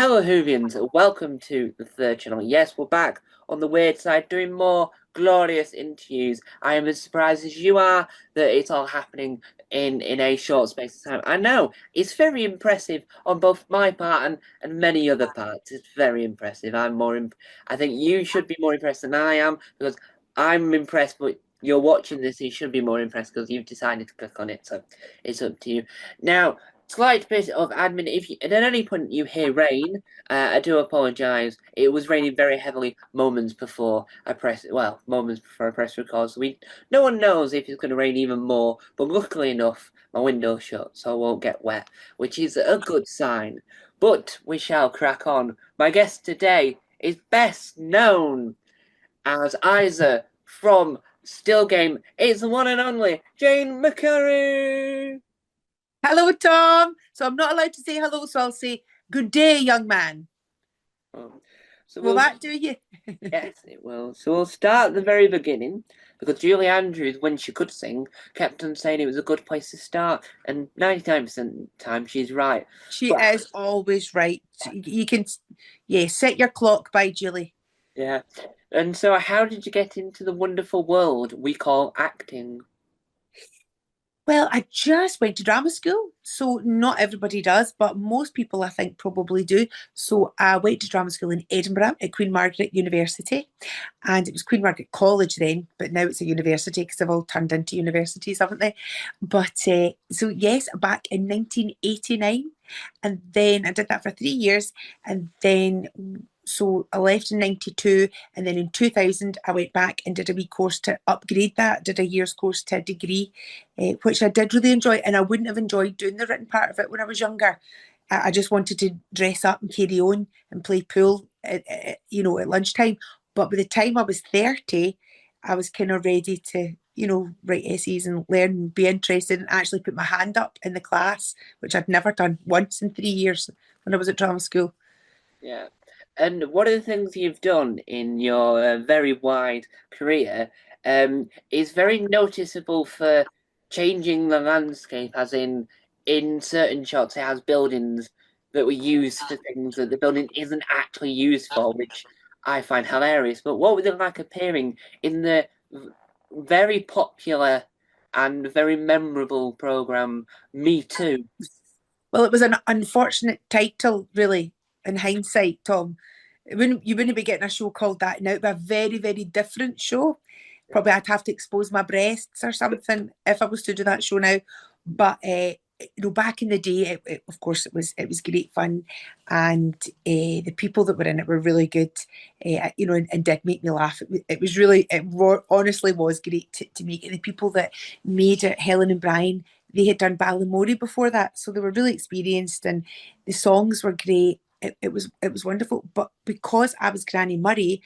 Hello, Hoovians. Welcome to the third channel. Yes, we're back on the weird side doing more glorious interviews. I am as surprised as you are that it's all happening in a short space of time. I know it's very impressive on both my part and many other parts. It's very impressive. I think you should be more impressed than I am because I'm impressed, but you're watching this, you should be more impressed because you've decided to click on it. So it's up to you. Now, slight bit of admin. If you, at any point you hear rain, I do apologise. It was raining very heavily moments before moments before I press record. So no one knows if it's going to rain even more. But luckily enough, my window's shut, so I won't get wet, which is a good sign. But we shall crack on. My guest today is best known as Isa from Still Game. It's the one and only Jane McCarry. Hello, Tom. So I'm not allowed to say hello, so I'll say good day, young man. Um, so Will we'll that do you? Yes, it will. So we'll start at the very beginning because Julie Andrews, when she could sing, kept on saying it was a good place to start, and 99% of the time she's right. She But is always right. You can, yeah, set your clock by Julie. yeah. And so how did you get into the wonderful world we call acting? Well, I just went to drama school, so not everybody does, but most people I think probably do. So I went to drama school in Edinburgh at Queen Margaret University, and it was Queen Margaret College then, but now it's a university because they've all turned into universities, haven't they? But so yes, back in 1989, and then I did that for 3 years, and then so I left in 92, and then in 2000 I went back and did a wee course to upgrade that, did a year's course to a degree, which I did really enjoy, and I wouldn't have enjoyed doing the written part of it when I was younger. I just wanted to dress up and carry on and play pool, at lunchtime. But by the time I was 30, I was kind of ready to, write essays and learn and be interested and actually put my hand up in the class, which I'd never done once in 3 years when I was at drama school. Yeah. And one of the things you've done in your very wide career is very noticeable for changing the landscape, as in certain shots, it has buildings that were used for things that the building isn't actually used for, which I find hilarious. But what was it like appearing in the very popular and very memorable program Me Too? Well, it was an unfortunate title, really, in hindsight, Tom. You wouldn't be getting a show called that now. It'd be a very, very different show. Probably I'd have to expose my breasts or something if I was to do that show now. But back in the day, of course, it was great fun, and the people that were in it were really good. And did make me laugh. It was really, honestly was great to make it. The people that made it, Helen and Brian, they had done Ballymory before that, so they were really experienced, and the songs were great. It was wonderful. But because I was Granny Murray,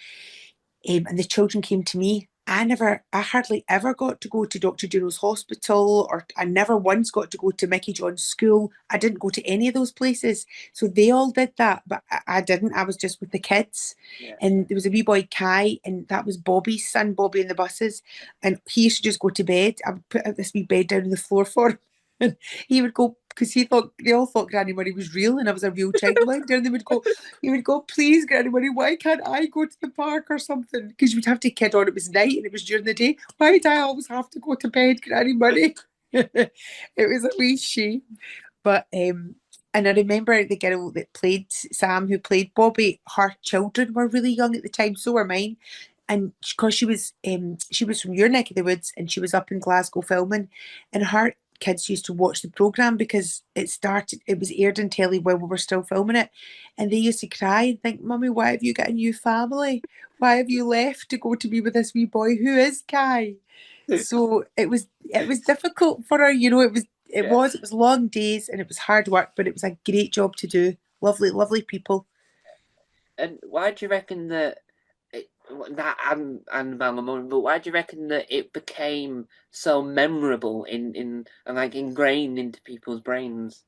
and the children came to me, I hardly ever got to go to Dr. Juno's hospital, or I never once got to go to Mickey John's school. I didn't go to any of those places. So they all did that, but I didn't. I was just with the kids. Yeah. And there was a wee boy, Kai, and that was Bobby's son, Bobby in the buses. And he used to just go to bed. I would put out this wee bed down on the floor for him. And he would go because they all thought Granny Murray was real and I was a real child. And they would go, he would go, please, Granny Murray, why can't I go to the park or something? Because you'd have to kid on it was night and it was during the day. Why do I always have to go to bed, Granny Murray? It was a wee shame. But and I remember the girl that played Sam, who played Bobby, her children were really young at the time, so were mine. And because she was from your neck of the woods and she was up in Glasgow filming, and her kids used to watch the program because it was aired in telly while we were still filming it, and they used to cry and think, "Mummy, why have you got a new family? Why have you left to go to be with this wee boy? Who is Kai?" So it was difficult for her, it was it Yeah. was it was long days and it was hard work, but it was a great job to do. Lovely, lovely people. And why do you reckon that that and Malamon, but why do you reckon that it became so memorable in and like ingrained into people's brains?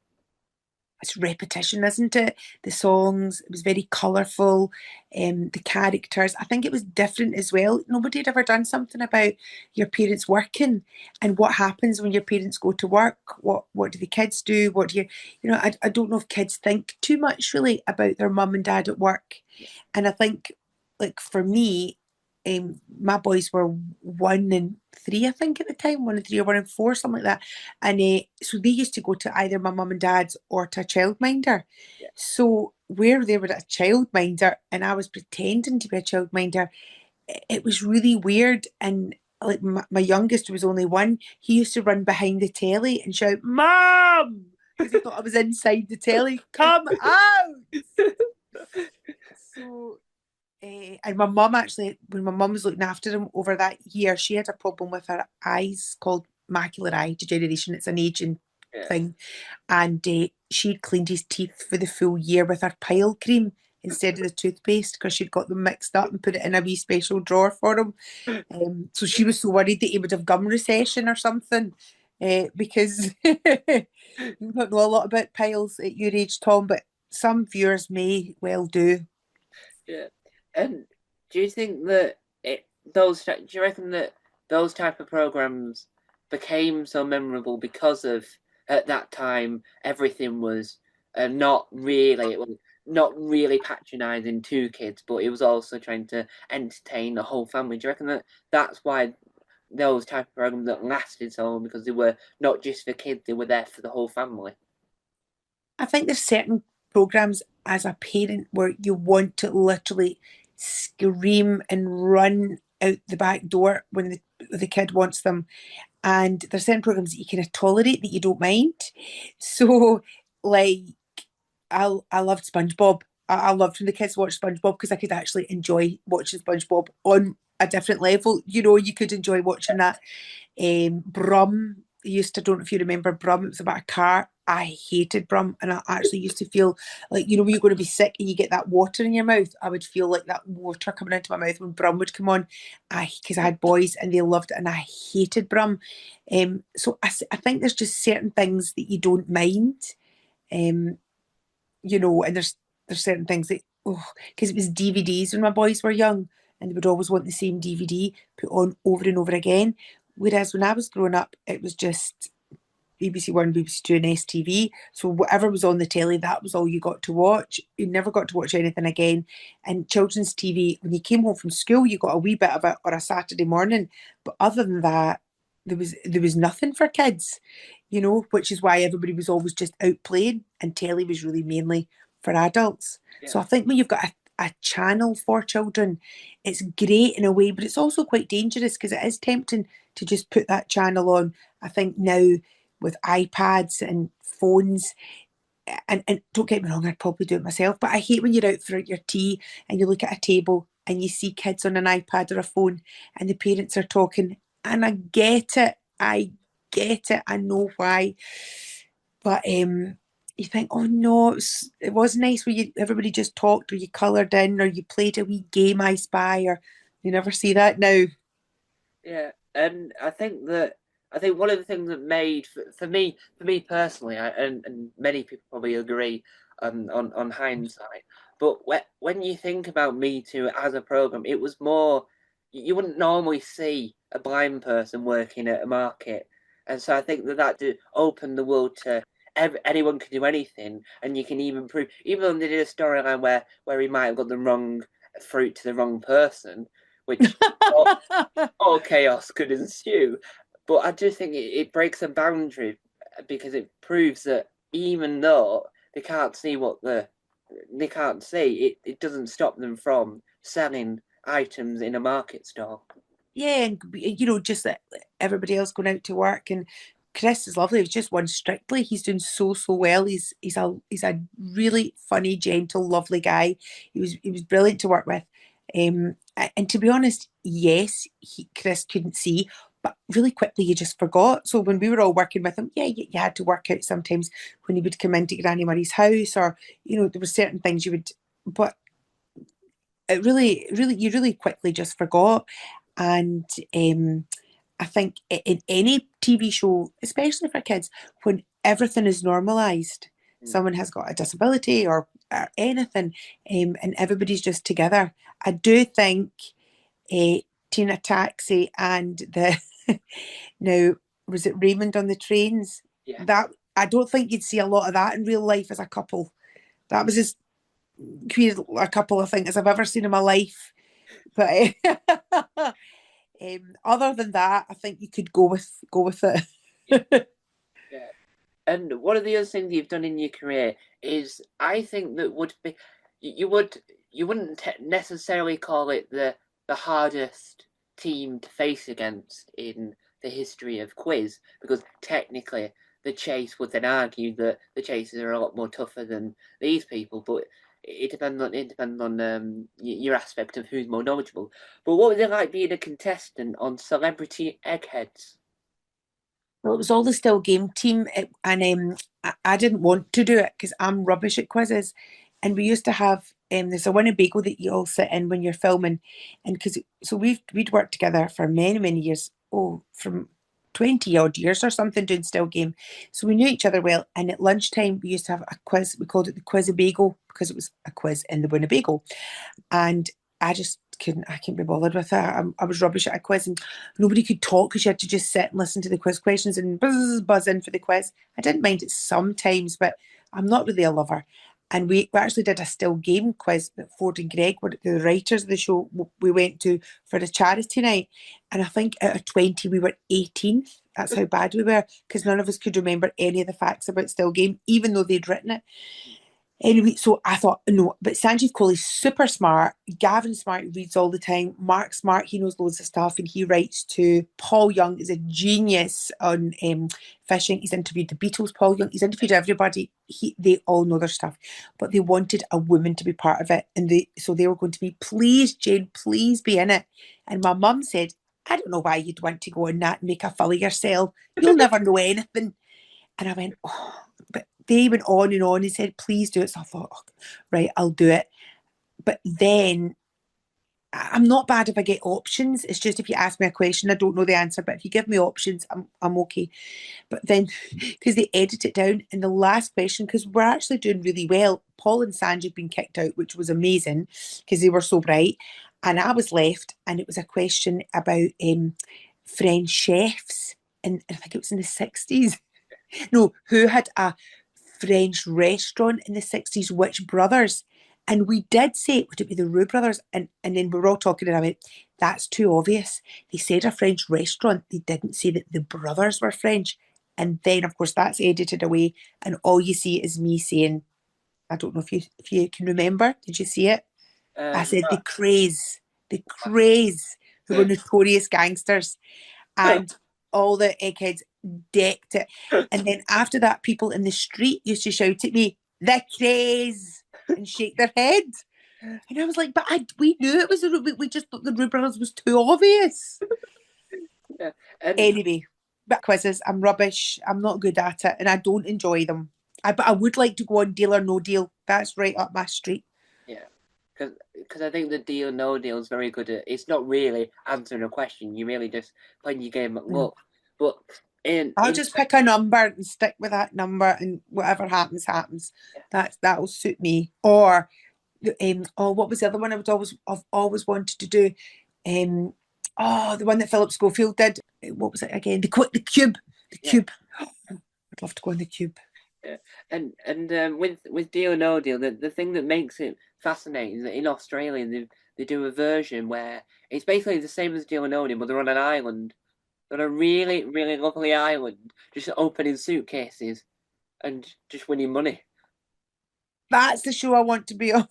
it's repetition, isn't it? The songs, it was very colourful. The characters, I think it was different as well. Nobody had ever done something about your parents working and what happens when your parents go to work. What do the kids do? What do I don't know if kids think too much really about their mum and dad at work. And I think, like for me, my boys were 1 and 3, I think, at the time, 1 and 3 or 1 and 4, something like that. And so they used to go to either my mum and dad's or to a childminder. Yeah, So where they were at a childminder and I was pretending to be a childminder, it was really weird. And like my youngest was only 1. He used to run behind the telly and shout, "Mom!" because he thought I was inside the telly. Come out! So and my mum actually, when my mum was looking after him over that year, she had a problem with her eyes called macular eye degeneration. It's an aging yeah, thing. And she'd cleaned his teeth for the full year with her pile cream instead of the toothpaste because she'd got them mixed up and put it in a wee special drawer for him. So she was so worried that he would have gum recession or something. Because you don't know a lot about piles at your age, Tom, but some viewers may well do. yeah. And do you think that do you reckon that those type of programs became so memorable because of at that time everything was not really it was not really patronizing to kids, but it was also trying to entertain the whole family. Do you reckon that that's why those type of programs that lasted so long because they were not just for kids, they were there for the whole family? I think there's certain programs as a parent where you want to literally scream and run out the back door when the kid wants them. And there's certain programs that you kind of tolerate that you don't mind. So, like, I loved SpongeBob. I loved when the kids watched SpongeBob because I could actually enjoy watching SpongeBob on a different level. You could enjoy watching that. Brum used to, don't know if you remember Brum, it was about a car. I hated Brum, and I actually used to feel like, when you're going to be sick and you get that water in your mouth, I would feel like that water coming into my mouth when Brum would come on. Because I had boys and they loved it, and I hated Brum. So I think there's just certain things that you don't mind. Um, and there's certain things that, oh, because it was DVDs when my boys were young, and they would always want the same DVD put on over and over again. Whereas when I was growing up, it was just BBC One, BBC Two, and STV. So whatever was on the telly, that was all you got to watch. You never got to watch anything again. And children's TV, when you came home from school, you got a wee bit of it or a Saturday morning. But other than that, there was nothing for kids, which is why everybody was always just out playing, and telly was really mainly for adults. Yeah, So I think when you've got a channel for children, it's great in a way, but it's also quite dangerous because it is tempting to just put that channel on. I think now with iPads and phones, and don't get me wrong, I'd probably do it myself, but I hate when you're out for your tea and you look at a table and you see kids on an iPad or a phone and the parents are talking, and I get it. I know why. But you think, oh no, it was nice where everybody just talked, or you coloured in, or you played a wee game, I Spy, or you never see that now. yeah. And I think one of the things that made for me personally, and many people probably agree on hindsight, but when you think about Me Too as a program, it was more you wouldn't normally see a blind person working at a market, and so I think that did open the world to anyone can do anything, and you can even prove even though they did a storyline where he might have got the wrong fruit to the wrong person, which all chaos could ensue. But I do think it breaks a boundary because it proves that even though they can't see they can't see, it doesn't stop them from selling items in a market stall. Yeah, and just that everybody else going out to work, and Chris is lovely. He's just one Strictly. He's doing so well. He's a really funny, gentle, lovely guy. He was brilliant to work with. And to be honest, yes, Chris couldn't see, but really quickly you just forgot. So when we were all working with him, yeah, you had to work out sometimes when he would come into Granny Murray's house, or there were certain things you would, but it really, you really quickly just forgot. And I think in any TV show, especially for kids, when everything is normalized, someone has got a disability or anything, and everybody's just together. I do think Tina Taxi and the now was it Raymond on the trains? Yeah. That I don't think you'd see a lot of that in real life as a couple. That was as queer a couple I think as I've ever seen in my life. But other than that, I think you could go with Yeah. it. Yeah. And one of the other things you've done in your career is, I think that would be, you would you wouldn't necessarily call it the hardest team to face against in the history of quiz, because technically the Chase would then argue that the Chases are a lot more tougher than these people, but it depends on your aspect of who's more knowledgeable. But what was it like being a contestant on Celebrity Eggheads? Well, it was all the still game team, and I didn't want to do it because I'm rubbish at quizzes. And we used to have there's a Winnebago that you all sit in when you're filming, and because so we'd worked together for many years, from 20 odd years or something doing still game, so we knew each other well. And at lunchtime we used to have a quiz. We called it the Quizabago because it was a quiz in the Winnebago, and I couldn't be bothered with it. I was rubbish at a quiz, and nobody could talk because you had to just sit and listen to the quiz questions and buzz in for the quiz. I didn't mind it sometimes, but I'm not really a lover. And we actually did a still game quiz that Ford and Greg were the writers of the show. We went to for a charity night, and I think out of 20 we were 18th. That's how bad we were because none of us could remember any of the facts about still game, even though they'd written it. Anyway, so I thought, no, but Sanjeev Kohli's super smart. Gavin Smart reads all the time. Mark Smart, he knows loads of stuff and he writes too. Paul Young is a genius on fishing. He's interviewed the Beatles, Paul Young. He's interviewed everybody. They all know their stuff. But they wanted a woman to be part of it. And so they were going to be, please, Jane, please be in it. And my mum said, I don't know why you'd want to go in that and make a fool of yourself. You'll never know anything. And I went, oh, but they went on and said, please do it. So I thought, oh, right, I'll do it. But then I'm not bad if I get options. It's just if you ask me a question, I don't know the answer. But if you give me options, I'm okay. But then because they edit it down in the last question, because we're actually doing really well. Paul and Sanji have been kicked out, which was amazing because they were so bright. And I was left, and it was a question about French chefs. And I think it was in the 60s. No, who had a French restaurant in the 60s, which brothers? And we did say, would it be the Roux brothers? And then we were all talking, and I went, that's too obvious. They said a French restaurant. They didn't say that the brothers were French. And then, of course, that's edited away, and all you see is me saying, I don't know if you can remember. Did you see it? I said No. the craze, who were notorious gangsters, and all the eggheads decked it. And then after that, people in the street used to shout at me, the craze, and shake their head. And I was like, but we knew it was we just thought the Roux Brothers was too obvious. Yeah. And Anyway, but quizzes, I'm rubbish. I'm not good at it, and I don't enjoy them. But I would like to go on Deal or No Deal. That's right up my street. yeah, because I think the deal no deal is very good at, it's not really answering a question. You really just playing your game at Mm. luck. But I'll in just pick a number and stick with that number, and whatever happens, happens. That'll suit me. Or what was the other one I've always wanted to do? Um, the one that Philip Schofield did. What was it again? The cube. The yeah, cube. I'd love to go on the cube. yeah. And with deal or no deal, the thing that makes it fascinating is that in Australia they do a version where it's basically the same as deal or no deal, but they're on an island. They're on a really, really lovely island, just opening suitcases and just winning money. That's the show I want to be on.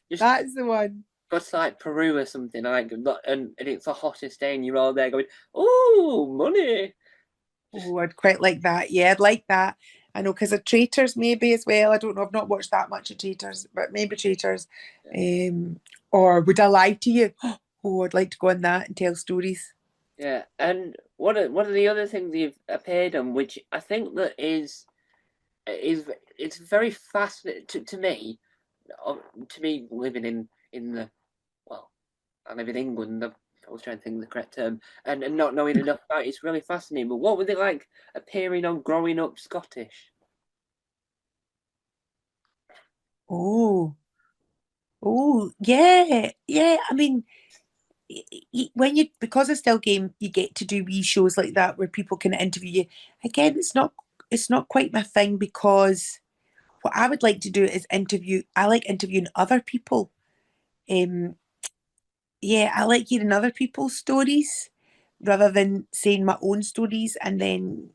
Just That's the one. go to like Peru or something like, and it's the hottest day, and you're all there going, "Oh, money!" Just Oh, I'd quite like that. Yeah, I'd like that. I know because of Traitors maybe as well. I don't know. I've not watched that much of Traitors, but maybe Traitors. Um, or Would I Lie to You? Oh, I'd like to go on that and tell stories. yeah. And one of the other things you've appeared on, which I think that is it's very fascinating to me. To me, living in the, well, I live in England. I was trying to think of the correct term, and not knowing enough about it, it's really fascinating. But what was it like appearing on Growing Up Scottish? Oh, oh, yeah, yeah. I mean, when you because of Still Game, you get to do wee shows like that where people can interview you. Again, it's not quite my thing because what I would like to do is interview. I like interviewing other people. Um, yeah, I like hearing other people's stories rather than saying my own stories and then,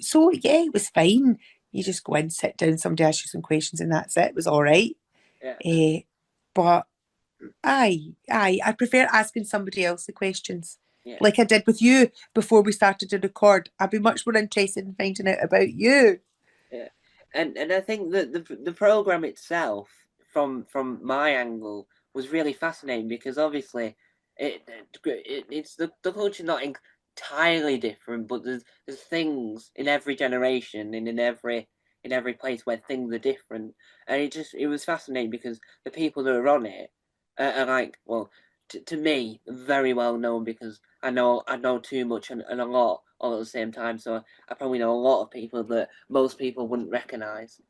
so yeah, it was fine. You just go in, sit down, somebody asks you some questions and that's it. It was all right. Yeah, Uh, but I prefer asking somebody else the questions. yeah. Like I did with you before we started to record. I'd be much more interested in finding out about you. Yeah, and I think that the program itself, from my angle, was really fascinating because obviously it's the culture not entirely different, but there's things in every generation and in every place where things are different, and it was fascinating because the people that are on it are like well to me very well known because I know too much and a lot all at the same time, so I probably know a lot of people that most people wouldn't recognize.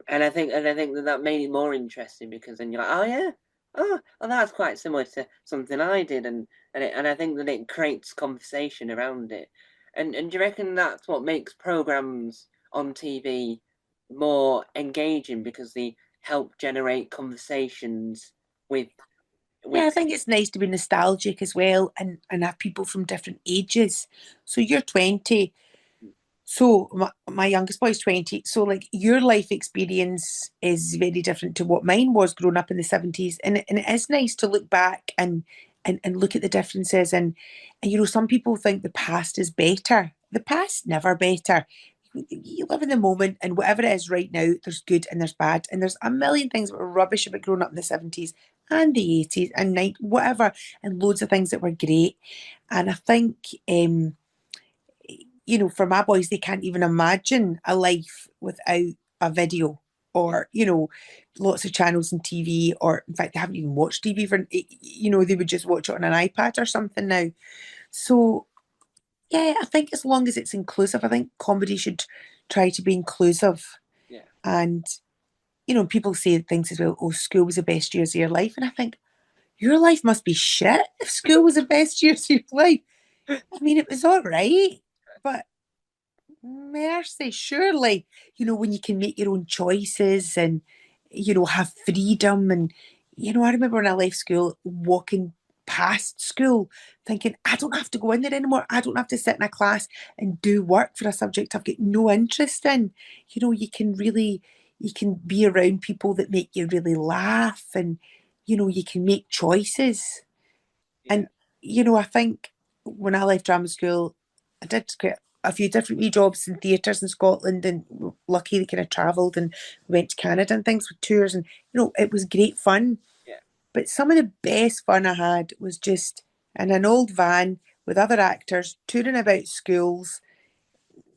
And I think that that made it more interesting because then you're like, oh yeah, oh, well, that's quite similar to something I did, and I think that it creates conversation around it. And do you reckon that's what makes programs on TV more engaging because they help generate conversations with Yeah, with I think it's nice to be nostalgic as well and have people from different ages. So you're 20. So my youngest boy's 20. So like your life experience is very different to what mine was growing up in the 70s. And it is nice to look back and look at the differences and some people think the past is better. The past's never better. You live in the moment and whatever it is right now, there's good and there's bad. And there's a million things that were rubbish about growing up in the 70s and the 80s and whatever, and loads of things that were great. And I think for my boys, they can't even imagine a life without a video yeah, or, lots of channels on TV, or in fact, they haven't even watched TV for, they would just watch it on an iPad or something now. So, yeah, I think as long as it's inclusive, I think comedy should try to be inclusive. yeah, And, people say things as well, oh, school was the best years of your life. And I think, your life must be shit if school was the best years of your life. I mean, it was all right, but mercy, surely, when you can make your own choices and, have freedom. And, I remember when I left school, walking past school, thinking, I don't have to go in there anymore. I don't have to sit in a class and do work for a subject I've got no interest in. You can be around people that make you really laugh and, you can make choices. yeah, And, I think when I left drama school, I did quite a few different wee jobs in theatres in Scotland and lucky that kind of travelled and went to Canada and things with tours. And, it was great fun. yeah, But some of the best fun I had was just in an old van with other actors touring about schools,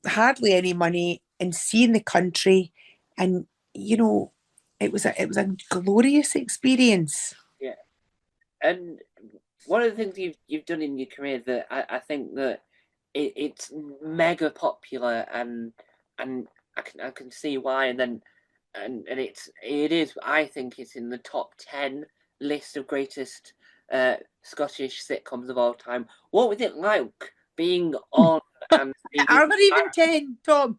hardly any money, and seeing the country. And, you know, it was a glorious experience. yeah. And one of the things you've done in your career that I think that it's mega popular and I can see why and it is I think it's in the top 10 list of greatest Scottish sitcoms of all time. What was it like being on and being Are there even 10, Tom?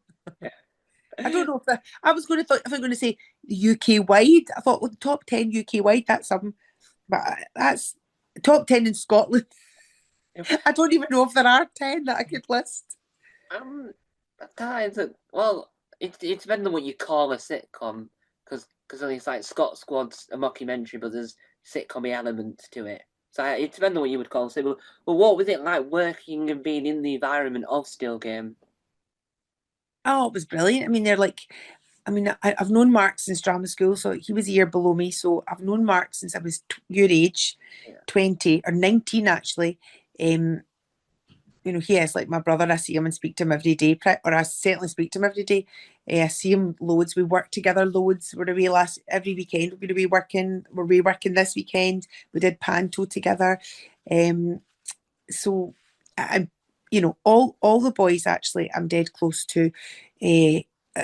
I don't know I was going to thought if I'm going to say UK wide. I thought, well, top 10 UK wide, that's something. But that's top 10 in Scotland. I don't even know if there are 10 that I could list. um that is a, well it depends on what you call a sitcom because it's like Scott Squad's a mockumentary but there's sitcom elements to it. So it depends on what you would call it. But what was it like working and being in the environment of Still Game? Oh, it was brilliant. I mean, I've known Mark since drama school, so he was a year below me. So I've known Mark since I was your age, Yeah, 20 or 19 actually. Um, he is like my brother. I see him and speak to him every day, or I certainly speak to him every day. I see him loads. We work together loads. We're away every weekend. We're away working. We're away working this weekend. We did panto together. Um, so I, all the boys actually I'm dead close to.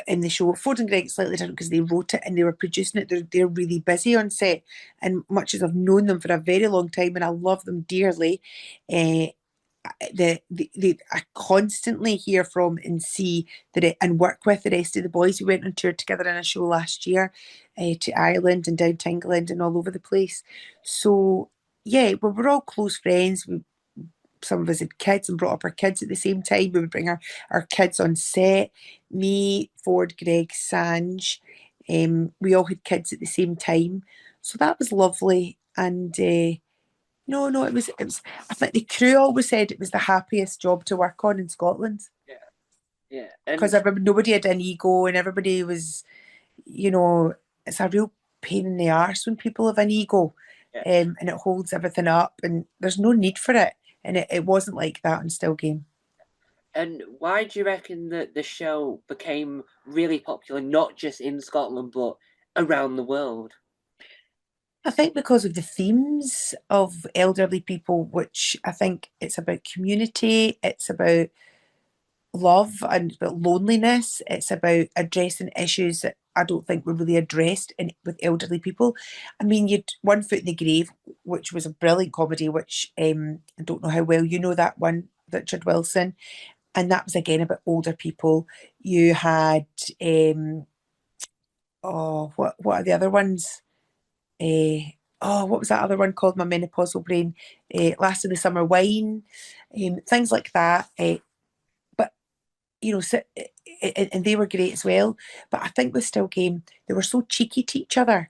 in the show. Ford and Greg slightly different because they wrote it and they were producing it. They're really busy on set, and much as I've known them for a very long time and I love them dearly, uh, I constantly hear from and see and work with the rest of the boys. We went on tour together in a show last year, to Ireland and down to England and all over the place. So yeah, we're all close friends. Some of us had kids and brought up our kids at the same time. We would bring our kids on set. Me, Ford, Greg, Sanj. We all had kids at the same time. So that was lovely. And no, no, it was. I think the crew always said it was the happiest job to work on in Scotland Yeah, yeah, because and nobody had an ego and everybody was, you know, it's a real pain in the arse when people have an ego, yeah. and it holds everything up, and there's no need for it. And it wasn't like that in Still Game. And why do you reckon that the show became really popular, not just in Scotland, but around the world? I think because of the themes of elderly people, which I think it's about community, it's about love and about loneliness. It's about addressing issues that I don't think were really addressed with elderly people. I mean, you'd One Foot in the Grave, which was a brilliant comedy, which I don't know how well you know that one, Richard Wilson, and that was again about older people. You had what are the other ones? What was that other one called? My menopausal brain. Last of the Summer Wine, things like that. But you know, and they were great as well. But I think with Still Game, they were so cheeky to each other.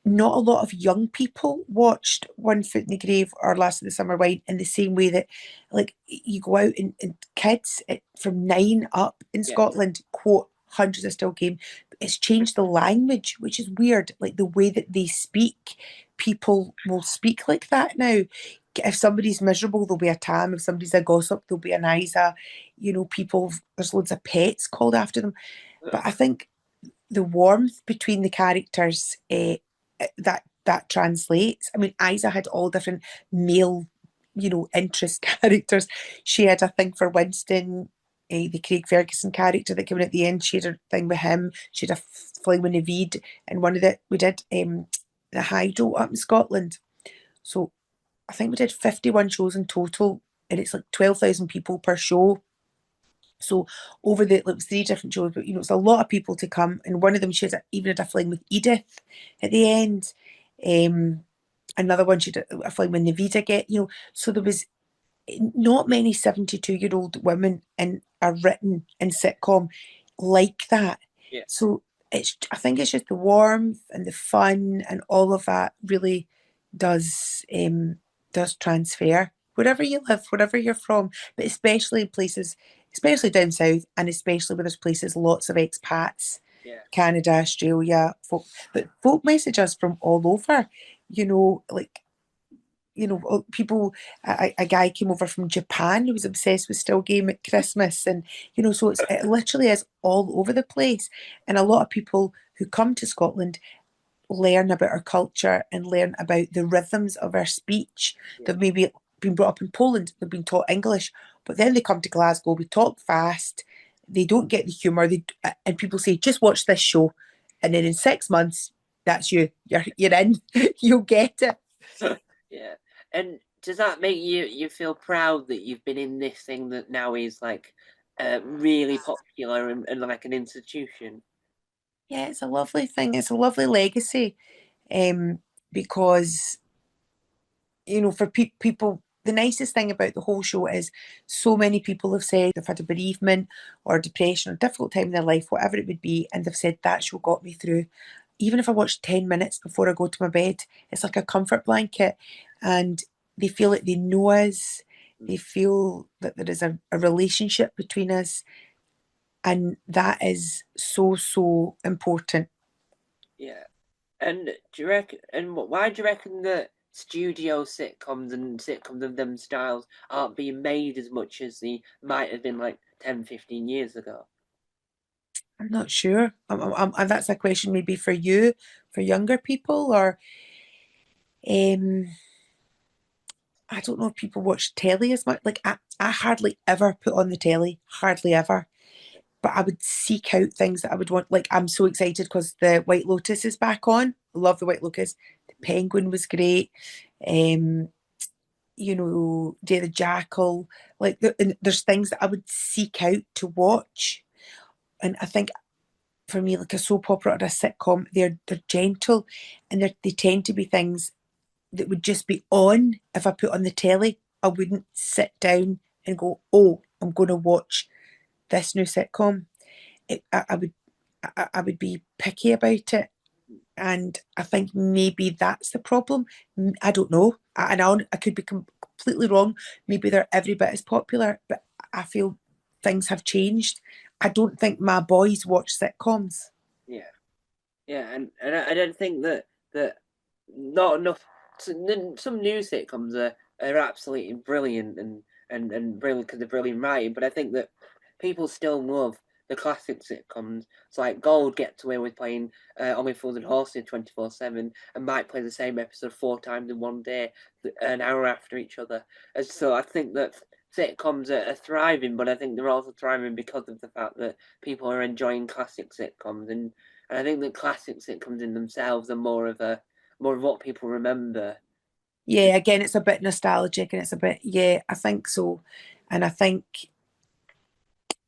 Not a lot of young people watched One Foot in the Grave or Last of the Summer Wine in the same way that, like, you go out and kids from 9 up in Yeah, Scotland quote hundreds of Still Game. It's changed the language, which is weird. Like the way that they speak, people will speak like that now. If somebody's miserable, there'll be a Tam. If somebody's a gossip, there'll be an Isa. You know, people, there's loads of pets called after them. But I think the warmth between the characters, that translates. I mean, Isa had all different male, interest characters. She had a thing for Winston, the Craig Ferguson character that came in at the end. She had a thing with him. She had a fling with Naveed, and one of the we did the Hydro up in Scotland. So I think we did 51 shows in total, and it's like 12,000 people per show. So over it was 3 different shows, but it's a lot of people to come. And one of them, she had even had a fling with Edith at the end. Um, Another one, she did a fling with Navita get. So there was not many 72-year-old women are written in sitcom like that. yeah, So I think it's just the warmth and the fun and all of that really does transfer wherever you live, wherever you're from, but especially in places, especially down south, and especially where there's places lots of expats, yeah, Canada, Australia, but folk message us from all over. Like people. A guy came over from Japan who was obsessed with Still Game at Christmas, and so it literally is all over the place. And a lot of people who come to Scotland learn about our culture and learn about the rhythms of our speech. yeah. They've maybe been brought up in Poland, they've been taught English, but then they come to Glasgow, we talk fast, they don't get the humour, and people say, just watch this show, and then in 6 months, that's you're in, you'll get it. Yeah. And does that make you feel proud that you've been in this thing that now is like really popular and like an institution? Yeah, it's a lovely thing. It's a lovely legacy, um, because for people, the nicest thing about the whole show is so many people have said they've had a bereavement or depression or difficult time in their life, whatever it would be, and they've said that show got me through. Even if I watch 10 minutes before I go to my bed, it's like a comfort blanket, and they feel like they know us. Mm. They feel that there is a relationship between us, and that is so, so important. Yeah. And do you reckon? And why do you reckon that studio sitcoms of them styles aren't being made as much as they might have been like 10, 15 years ago? I'm not sure. And that's a question maybe for you, for younger people, or um, I don't know if people watch telly as much. Like I hardly ever put on the telly, hardly ever. but I would seek out things that I would want. Like, I'm so excited because the White Lotus is back on. Love the White Lotus. The Penguin was great. Um, Day the Jackal. Like, and there's things that I would seek out to watch. And I think for me, like a soap opera or a sitcom, they're gentle, and they tend to be things that would just be on if I put on the telly. I wouldn't sit down and go, oh, I'm going to watch this new sitcom. I would be picky about it, and I think maybe that's the problem. I don't know, I could be completely wrong. Maybe they're every bit as popular, but I feel things have changed. I don't think my boys watch sitcoms. Yeah, yeah, and I don't think that not enough. Some new sitcoms are absolutely brilliant and brilliant because they're brilliant writing, but I think that people still love the classic sitcoms. It's like Gold gets away with playing Only Fools and Horses 24/7, and might play the same episode 4 times in one day, an hour after each other. And so I think that sitcoms are thriving, but I think they're also thriving because of the fact that people are enjoying classic sitcoms, and I think that classic sitcoms in themselves are more of what people remember. Yeah, again, it's a bit nostalgic, and it's a bit, yeah, I think so. And I think,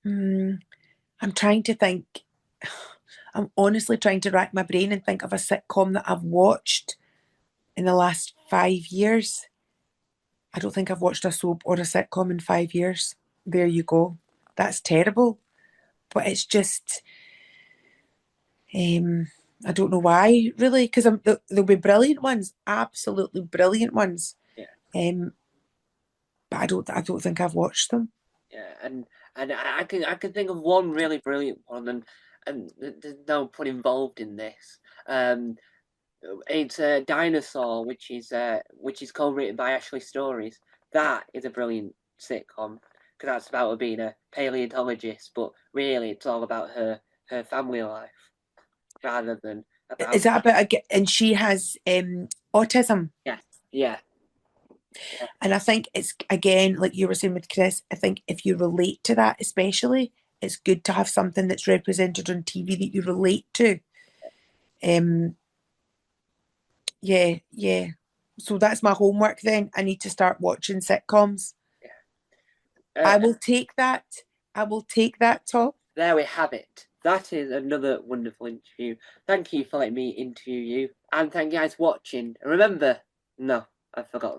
hmm, I'm trying to think, I'm honestly trying to rack my brain and think of a sitcom that I've watched in the last 5 years. I don't think I've watched a soap or a sitcom in 5 years. There you go. That's terrible. But it's just, um, I don't know why, really, because there'll be brilliant ones, absolutely brilliant ones. Yeah, Um, but I don't think I've watched them. yeah, and I can think of one really brilliant one, and there's no pun involved in this. Um, it's a Dinosaur, which is co-written by Ashley Stories. That is a brilliant sitcom because that's about her being a paleontologist, but really it's all about her family life rather than Is about. that about and she has autism? Yeah, yeah, yeah, And I think it's, again, like you were saying with Chris, I think if you relate to that, especially, it's good to have something that's represented on TV that you relate to. Um, yeah, yeah. So that's my homework then. I need to start watching sitcoms. yeah. I will take that. I will take that, Tom. There we have it. That is another wonderful interview. Thank you for letting me interview you, and thank you guys for watching. And remember, no, I've forgotten.